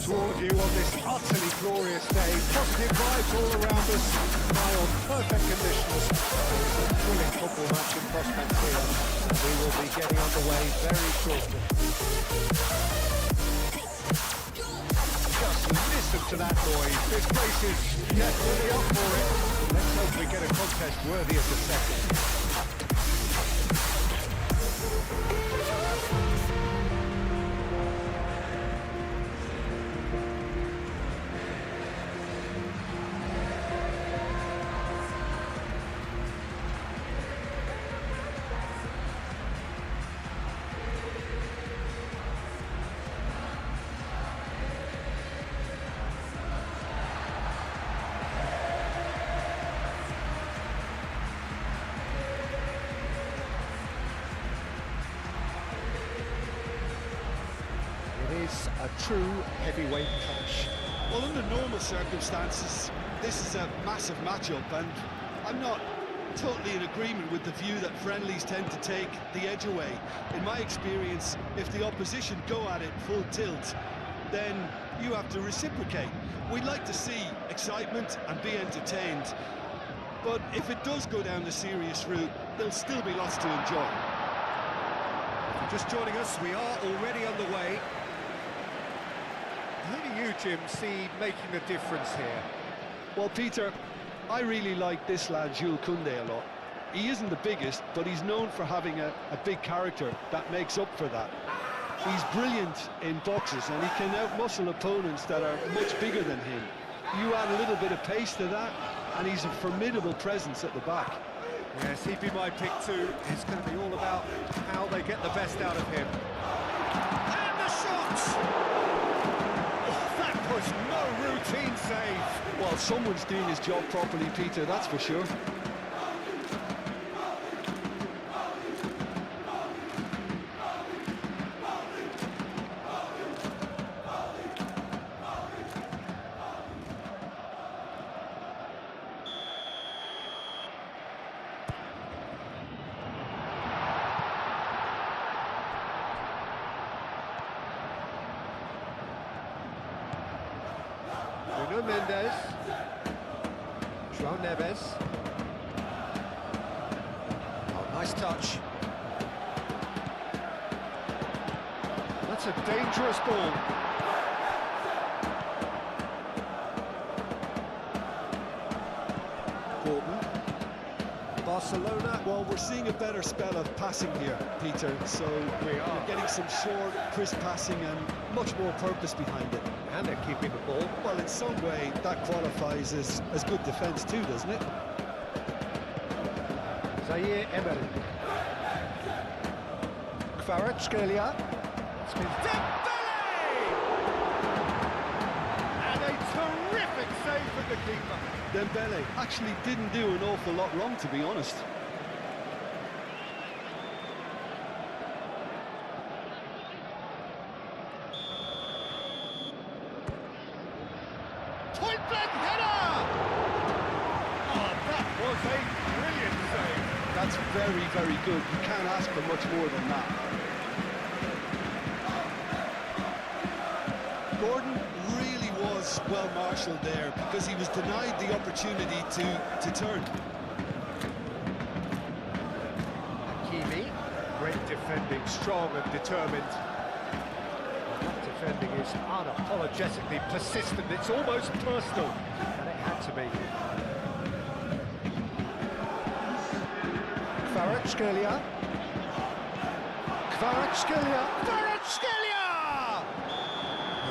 to all of you on this utterly glorious day. Positive vibes all around us. Mild, perfect conditions. There is a thrilling football match in prospect here. We will be getting underway very shortly. Just listen to that noise. This place is definitely up for it. Let's hope we get a contest worthy of the second. Is a true heavyweight clash. Well, under normal circumstances, this is a massive matchup, and I'm not totally in agreement with the view that friendlies tend to take the edge away. In my experience, if the opposition go at it full tilt, then you have to reciprocate. We'd like to see excitement and be entertained, but if it does go down the serious route, there'll still be lots to enjoy. If you're just joining us, we are already underway. Who do you, Jim, see making the difference here? Well, Peter, I really like this lad, Jules Koundé, a lot. He isn't the biggest, but he's known for having a big character that makes up for that. He's brilliant in boxes, and he can outmuscle opponents that are much bigger than him. You add a little bit of pace to that, and he's a formidable presence at the back. Yes, he'd be my pick too. It's going to be all about how they get the best out of him. And the shot! Was no routine save. Well, someone's doing his job properly, Peter, that's for sure. Nuno Mendes, João Neves. Oh, nice touch. That's a dangerous ball. Gordon. Barcelona. Well, we're seeing a better spell of passing here, Peter, so we're getting some short, crisp passing and much more purpose behind it. And they're keeping the ball. Well, in some way, that qualifies as good defence too, doesn't it? Zaire Emery. Kvaratskhelia. Dembele! And a terrific save from the keeper. Dembele actually didn't do an awful lot wrong, to be honest. Point-blank header! Oh, that was a brilliant save. That's very, very good. You can't ask for much more than that. Gordon really was well-marshalled there because he was denied the opportunity to turn. Hakimi, great defending, strong and determined. Defending is unapologetically persistent, it's almost personal, and it had to be. Kvaratskhelia. Kvaratskhelia.